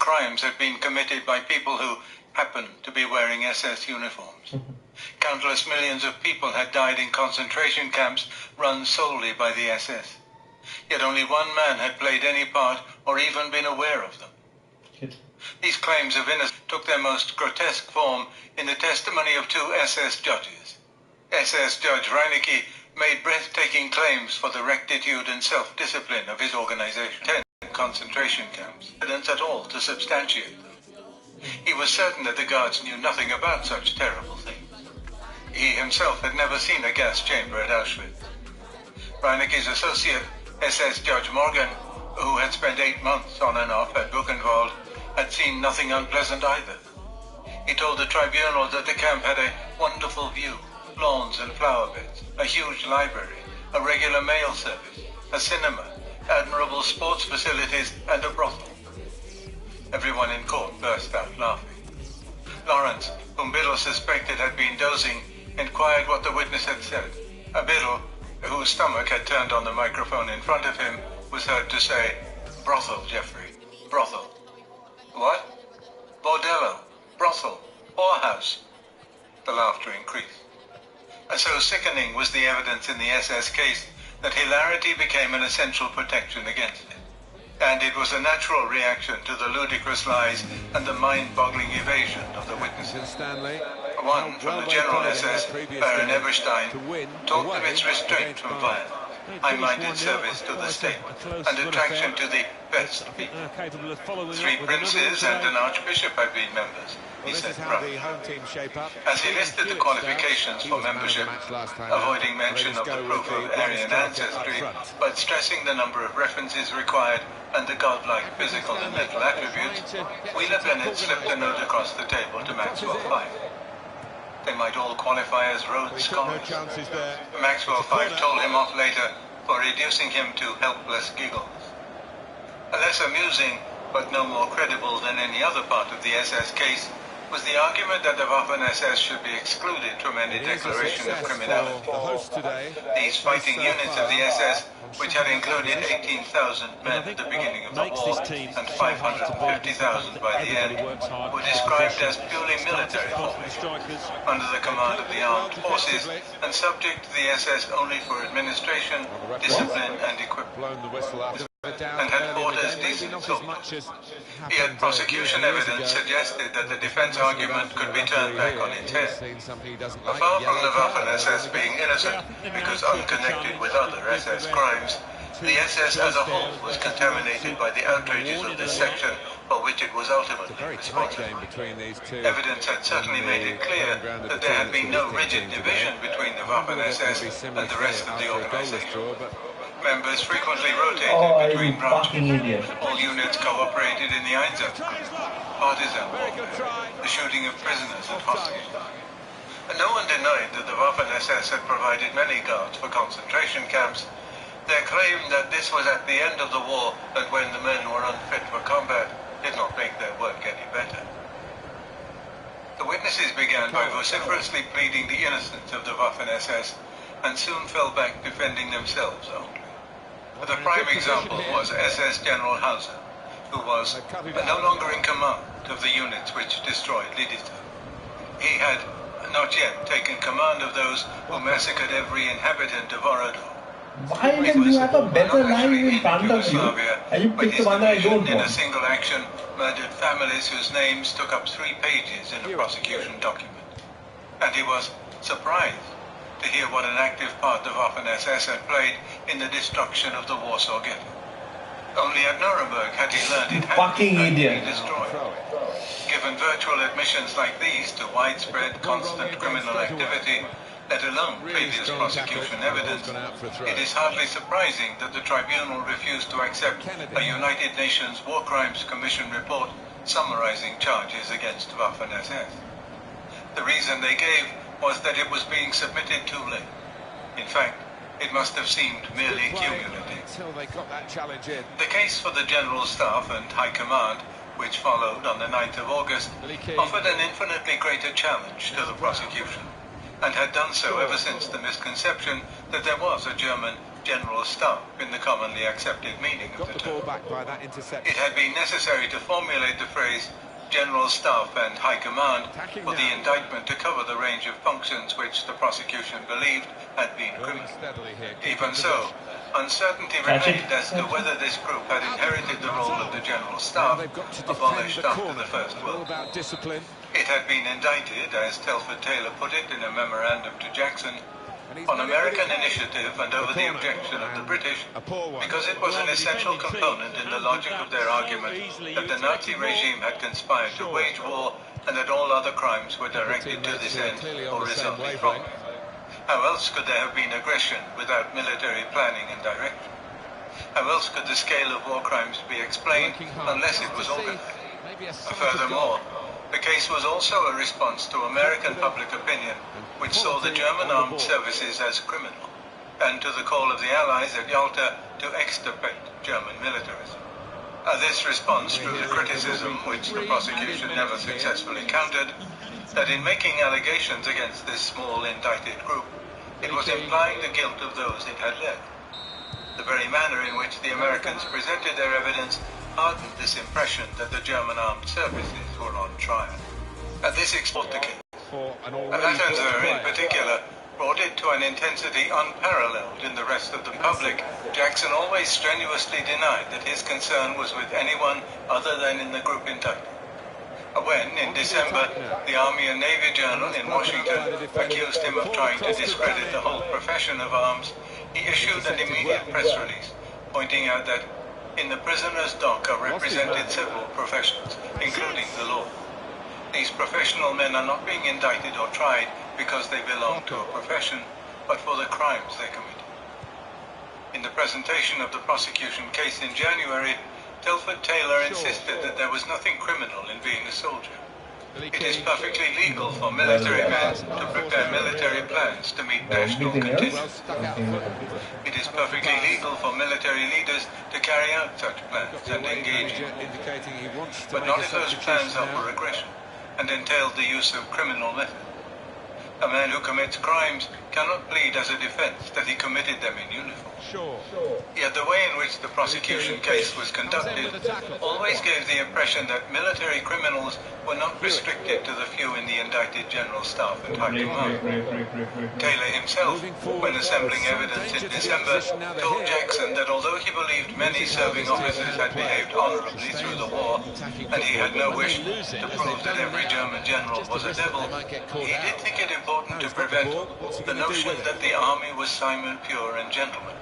crimes had been committed by people who happened to be wearing SS uniforms. Countless millions of people had died in concentration camps run solely by the SS. Yet only one man had played any part or even been aware of them. These claims of innocence took their most grotesque form in the testimony of two SS judges. SS Judge Reinecke made breathtaking claims for the rectitude and self-discipline of his organization. 10 concentration camps, evidence at all to substantiate them. He was certain that the guards knew nothing about such terrible things. He himself had never seen a gas chamber at Auschwitz. Reinecke's associate, SS Judge Morgan, who had spent 8 months on and off at Buchenwald, had seen nothing unpleasant either. He told the tribunal that the camp had a wonderful view, lawns and flower beds, a huge library, a regular mail service, a cinema, admirable sports facilities, and a brothel. Everyone in court burst out laughing. Lawrence, whom Biddle suspected had been dozing, inquired what the witness had said. Biddle, whose stomach had turned on the microphone in front of him, was heard to say, "Brothel, Jeffrey, brothel." "What?" "Bordello, brothel, whorehouse." The laughter increased. And so sickening was the evidence in the SS case that hilarity became an essential protection against it. And it was a natural reaction to the ludicrous lies and the mind-boggling evasion of the witnesses. One from the General SS, Baron Eberstein, talked of its restraint from violence, high-minded service to the state, and attraction to the best people. 3 princes and an archbishop had been members, he said proudly. As he listed the qualifications for membership, avoiding mention of the proof of Aryan ancestry, but stressing the number of references required and the godlike physical and mental attributes, Wheeler Bennett slipped a note across the table to Maxwell Fyfe. They might all qualify as Rhodes Scholars. Maxwell Fyfe told him off later for reducing him to helpless giggles. A less amusing, but no more credible than any other part of the SS case, was the argument that the Waffen-SS should be excluded from any declaration of criminality. These fighting units of the SS, which had included 18,000 men at the beginning of the war and 550,000 by the end, were described as purely military formations, under the command of the armed forces and subject to the SS only for administration, discipline and equipment, and had fought as decent soldiers. Yet prosecution evidence suggested that the defense argument could be turned back on its head. Far from the Waffen-SS being innocent because unconnected with other SS crimes, the SS as a whole was contaminated by the outrages of this section for which it was ultimately responsible. Evidence had certainly made it clear that there had been no rigid division between the Waffen-SS and the rest of the organization. Members frequently rotated between branches. All units cooperated in the Einsatz, partisan warfare, the shooting of prisoners and hostages. And no one denied that the Waffen-SS had provided many guards for concentration camps. Their claim that this was at the end of the war and when the men were unfit for combat did not make their work any better. The witnesses began by vociferously pleading the innocence of the Waffen-SS and soon fell back defending themselves only. The prime example was SS General Hauser, who was no longer in command of the units which destroyed Lidice. He had not yet taken command of those who massacred every inhabitant of Orador. Why don't you have a better life in front of you? And you pick the one that I don't want. In a single action, murdered families whose names took up 3 pages in a prosecution document. And he was surprised to hear what an active part the Waffen-SS had played in the destruction of the Warsaw Ghetto. Only at Nuremberg had he learned it had been destroyed. Given virtual admissions like these to widespread, constant criminal activity, let alone previous prosecution evidence, it is hardly surprising that the tribunal refused to accept a United Nations War Crimes Commission report summarizing charges against Waffen-SS. The reason they gave was that it was being submitted too late. In fact, it must have seemed merely cumulative. The case for the General Staff and High Command, which followed on the 9th of August, offered an infinitely greater challenge to the prosecution, and had done so ever since the misconception that there was a German General Staff in the commonly accepted meaning of the term. It had been necessary to formulate the phrase case, General Staff and High Command for the indictment to cover the range of functions which the prosecution believed had been criminal. Even so, uncertainty remained as to whether this group had inherited the role of the General Staff, abolished after the First World War. It had been indicted, as Telford Taylor put it in a memorandum to Jackson, on American initiative and over the objection of the British, because it was an essential component in the logic of their argument that the Nazi regime had conspired to wage war and that all other crimes were directed to this end or resulted from it. How else could there have been aggression without military planning and direction? How else could the scale of war crimes be explained unless it was organized? Furthermore, the case was also a response to American public opinion, which saw the German armed services as criminal, and to the call of the Allies at Yalta to extirpate German militarism. This response drew the criticism, which the prosecution never successfully countered, that in making allegations against this small indicted group, it was implying the guilt of those it had led. The very manner in which the Americans presented their evidence hardened this impression that the German armed services were on trial. This exposed the case. Hanthana's in particular brought it to an intensity unparalleled in the rest of the public. Jackson always strenuously denied that his concern was with anyone other than in the group indicted. When, in December, the Army and Navy Journal in Washington accused him of trying to discredit the whole profession of arms, he issued an immediate press release pointing out that in the prisoner's dock are represented several professions, including the law. These professional men are not being indicted or tried because they belong to a profession, but for the crimes they committed. In the presentation of the prosecution case in January, Telford Taylor insisted that there was nothing criminal in being a soldier. It is perfectly legal for military men to prepare military plans to meet national contingencies. It is perfectly legal for military leaders to carry out such plans and engage in war. But not if those plans are for aggression and entail the use of criminal methods. A man who commits crimes cannot plead as a defense that he committed them in uniform. Yet the way in which the prosecution case was conducted always gave the impression that military criminals were not restricted to the few in the indicted General Staff and High Command. Taylor himself, when assembling evidence in December, told Jackson that although he believed many serving officers had behaved honorably through the war, and he had no wish to prove that every German general was a devil, he did think it important to prevent the notion that the army was Simon Pure and gentlemanly.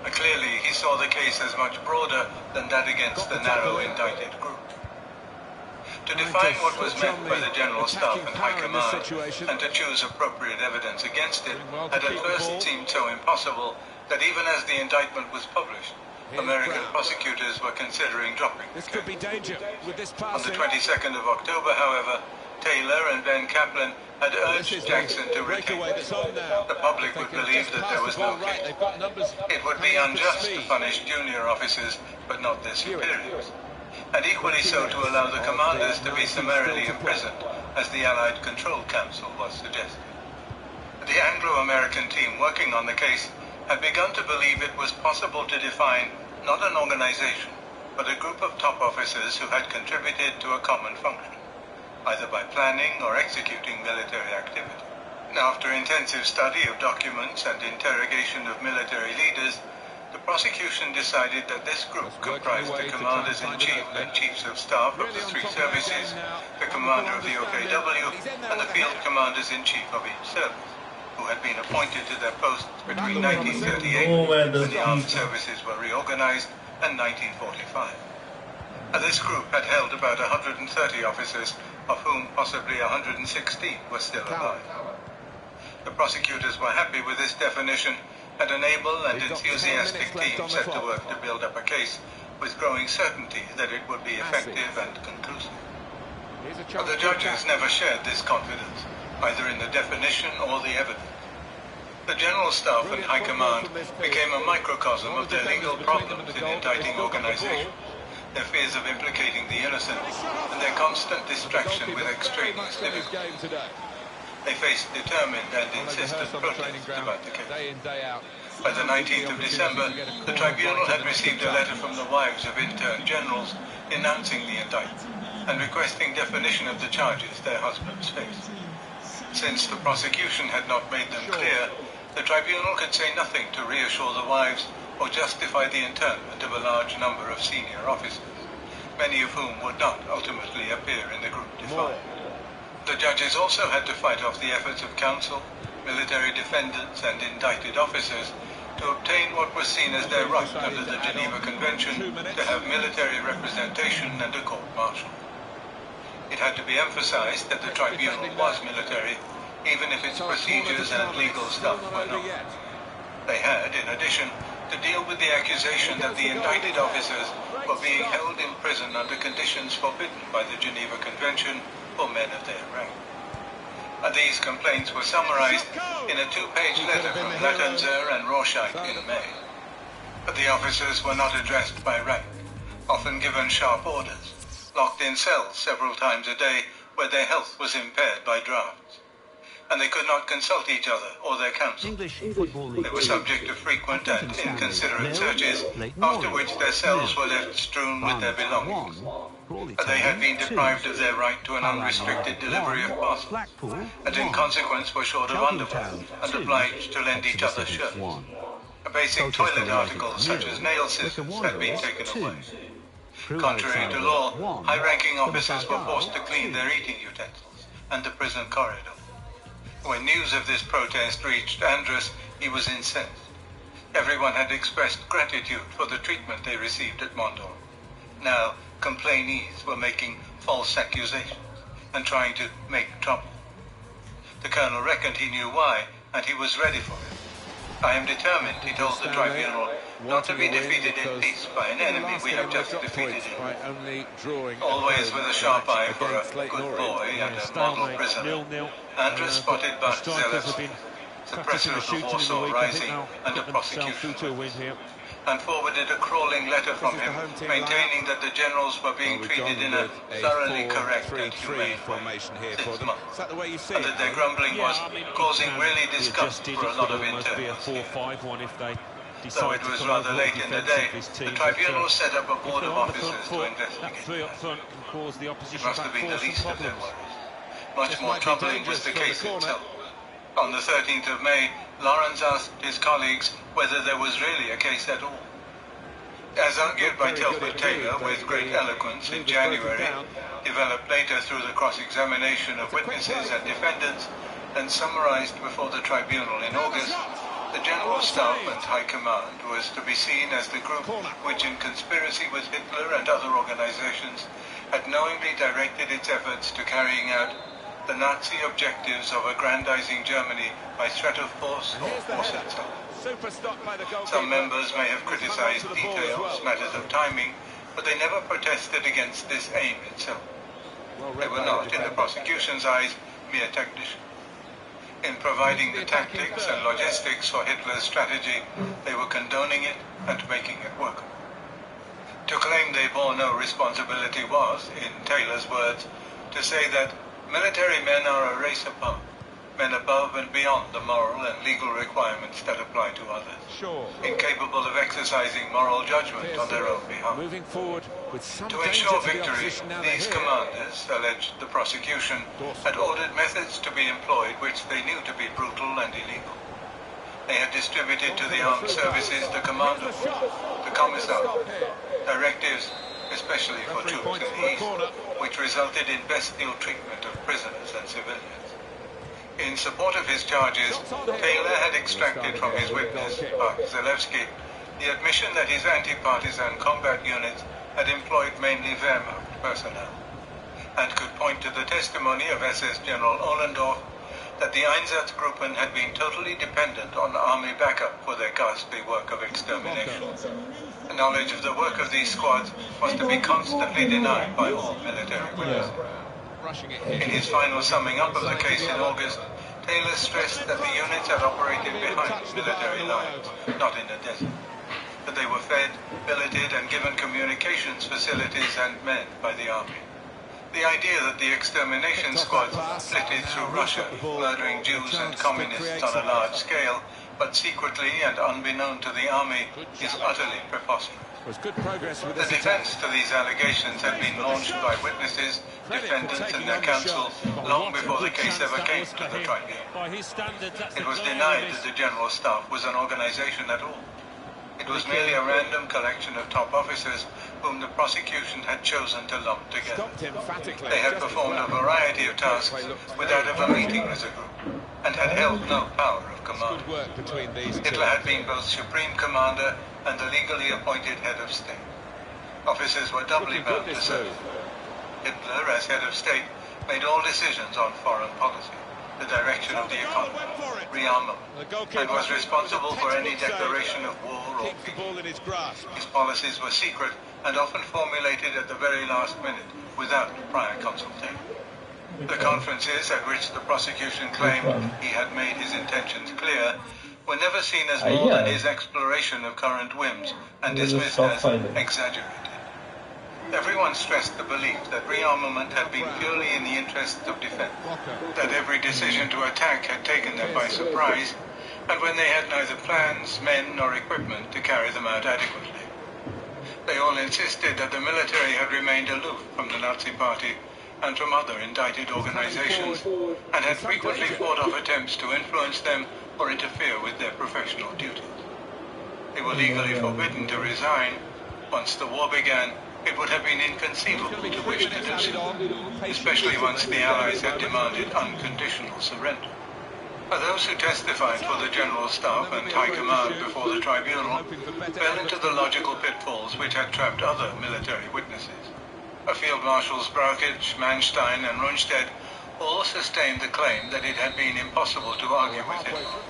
Clearly, he saw the case as much broader than that against the narrow indicted group. To define what was meant by the General Staff and High Command and to choose appropriate evidence against it had at first seemed so impossible that even as the indictment was published, American prosecutors were considering dropping the case. On the 22nd of October, however, Taylor and Ben Kaplan had urged Jackson to retain it. The public would believe that there was no case. It would be unjust to punish junior officers, but not their superiors, and equally so to allow the commanders to be summarily imprisoned, as the Allied Control Council was suggesting. The Anglo-American team working on the case had begun to believe it was possible to define not an organization, but a group of top officers who had contributed to a common function, either by planning or executing military activity. After intensive study of documents and interrogation of military leaders, the prosecution decided that this group comprised the commanders-in-chief and chiefs of staff of the three services, the commander of the OKW, and the field commanders-in-chief of each service, who had been appointed to their posts between 1938, when the armed services were reorganized, and 1945. This group had held about 130 officers, of whom possibly 116 were still alive. The prosecutors were happy with this definition, and an able and enthusiastic team set to work to build up a case with growing certainty that it would be effective and conclusive. But the judges never shared this confidence, either in the definition or the evidence. The General Staff and High Command became a microcosm of their legal problems in indicting organizations, their fears of implicating the innocent, and their constant distraction with extraneous difficulties. They faced determined and insistent protests about the case. By the 19th of December, the tribunal had received a letter from the wives of interned generals denouncing the indictment. and requesting definition of the charges their husbands faced. Since the prosecution had not made them clear, the tribunal could say nothing to reassure the wives or justify the internment of a large number of senior officers, many of whom would not ultimately appear in the group defined. The judges also had to fight off the efforts of counsel, military defendants and indicted officers to obtain what was seen as their right under the Geneva Convention to have military representation and a court-martial. It had to be emphasized that the tribunal was military, even if its procedures and legal staff were not. They had, in addition, to deal with the accusation that the indicted officers were being held in prison under conditions forbidden by the Geneva Convention for men of their rank. These complaints were summarized in a two-page letter from Latanzer and Rorschach in May. But the officers were not addressed by rank, often given sharp orders, locked in cells several times a day where their health was impaired by drafts. And they could not consult each other or their counsel. They were subject to frequent and inconsiderate searches, after which their cells were left strewn with their belongings. They had been deprived of their right to an unrestricted delivery of parcels, and in consequence were short of underwear and obliged to lend each other shirts. Basic toilet articles such as nail scissors had been taken away. Contrary to law, high-ranking officers were forced to clean their eating utensils and the prison corridor. When news of this protest reached Andrus, he was incensed. Everyone had expressed gratitude for the treatment they received at Mondor. Now, complainees were making false accusations and trying to make trouble. The colonel reckoned he knew why, and he was ready for it. I am determined, he told the tribunal, not to be defeated in peace by an enemy we have just defeated in. Always with a sharp eye for a good boy and a model prisoner, Andrus spotted Bartzelewski, suppressor of the Warsaw Rising and a prosecution, and forwarded a crawling letter from him maintaining that the generals were being treated in a thoroughly correct and humane way since months, and that their grumbling was causing really disgust for a lot of interns. Though it was rather late in the day, the tribunal set up a board of officers to investigate. It must have been the least of their worries. Much more troubling was the case itself. On the 13th of May, Lawrence asked his colleagues whether there was really a case at all. As argued by Telford Taylor with great eloquence in January, developed later through the cross-examination of witnesses and defendants, and summarized before the tribunal in August, the General Staff and High Command was to be seen as the group which, in conspiracy with Hitler and other organizations, had knowingly directed its efforts to carrying out the Nazi objectives of aggrandizing Germany by threat of force or force itself. Some members may have criticized details, matters of timing, but they never protested against this aim itself. They were not, in the prosecution's eyes, mere tacticians. In providing the tactics and logistics for Hitler's strategy, they were condoning it and making it work. To claim they bore no responsibility was, in Taylor's words, to say that military men are a race apart, men above and beyond the moral and legal requirements that apply to others, incapable of exercising moral judgment on their own behalf. To ensure victory, these commanders, alleged the prosecution, had ordered methods to be employed which they knew to be brutal and illegal. They had distributed to the armed services the commando, the commissar, directives, especially for troops in the east, which resulted in bestial treatment of prisoners and civilians. In support of his charges, Taylor had extracted from his witness, Bartzelewski, the admission that his anti-partisan combat units had employed mainly Wehrmacht personnel, and could point to the testimony of SS General Ohlendorf that the Einsatzgruppen had been totally dependent on army backup for their ghastly work of extermination. The knowledge of the work of these squads was to be constantly denied by all military witnesses. In his final summing up of the case in August, Taylor stressed that the units had operated behind military lines, not in the desert, that they were fed, billeted and given communications facilities and men by the army. The idea that the extermination squads flitted through Russia, murdering Jews and communists on a large scale, but secretly and unbeknown to the army, is utterly preposterous. Was good progress with The defense to these allegations had been launched by witnesses, defendants and their counsel long before the case ever came to the tribunal. It was denied that the General Staff was an organization at all. It was merely a random collection of top officers whom the prosecution had chosen to lump together. They had performed a variety of tasks without ever meeting as a group, and had held no power of command. Hitler had been both Supreme Commander and the legally appointed head of state. Officers were doubly bound to serve. Hitler, as head of state, made all decisions on foreign policy, the direction of the economy, rearmament, and was responsible for any declaration of war or peace. His policies were secret and often formulated at the very last minute without prior consultation. The conferences at which the prosecution claimed he had made his intentions clear were never seen as more than his exploration of current whims and dismissed as exaggerated. Everyone stressed the belief that rearmament had been purely in the interests of defense, that every decision to attack had taken them by surprise, and when they had neither plans, men, nor equipment to carry them out adequately. They all insisted that the military had remained aloof from the Nazi Party and from other indicted organizations, and had frequently fought off attempts to influence them or interfere with their professional duties. They were legally forbidden to resign. Once the war began, it would have been inconceivable to wish to do so, especially once the Allies had demanded unconditional surrender. For those who testified for the General Staff and High Command before the tribunal fell into the logical pitfalls which had trapped other military witnesses. Field Marshals Brauchitsch, Manstein and Rundstedt all sustained the claim that it had been impossible to argue with Hitler,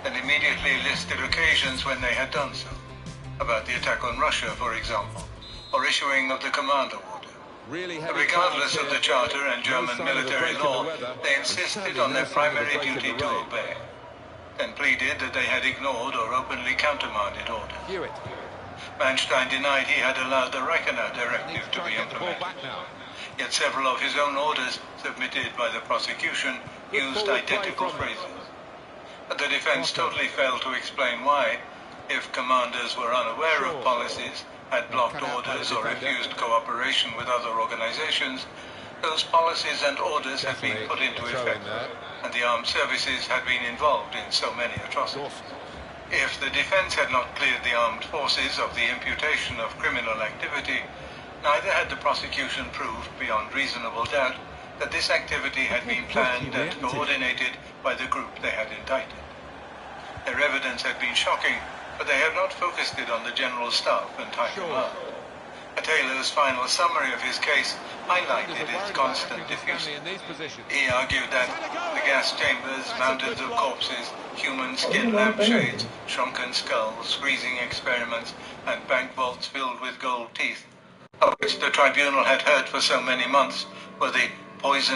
and immediately listed occasions when they had done so, about the attack on Russia, for example, or issuing of the Commander Order. Regardless of the Charter and German military law, they insisted on their primary duty to obey, and pleaded that they had ignored or openly countermanded orders. Manstein denied he had allowed the Reichenau directive to be implemented. Yet several of his own orders, submitted by the prosecution, used identical phrases. But the defense totally failed to explain why, if commanders were unaware of policies, had blocked orders or refused cooperation with other organizations, those policies and orders had been put into effect, and the armed services had been involved in so many atrocities. If the defense had not cleared the armed forces of the imputation of criminal activity, neither had the prosecution proved beyond reasonable doubt that this activity had been planned and coordinated by the group they had indicted. Their evidence had been shocking, but they had not focused it on the General Staff and High Command. Taylor's final summary of his case highlighted its constant diffuseness. He argued that the gas chambers, mountains of corpses, human skin lampshades, shrunken skulls, freezing experiments, and bank vaults filled with gold teeth, of which the tribunal had heard for so many months, were the poison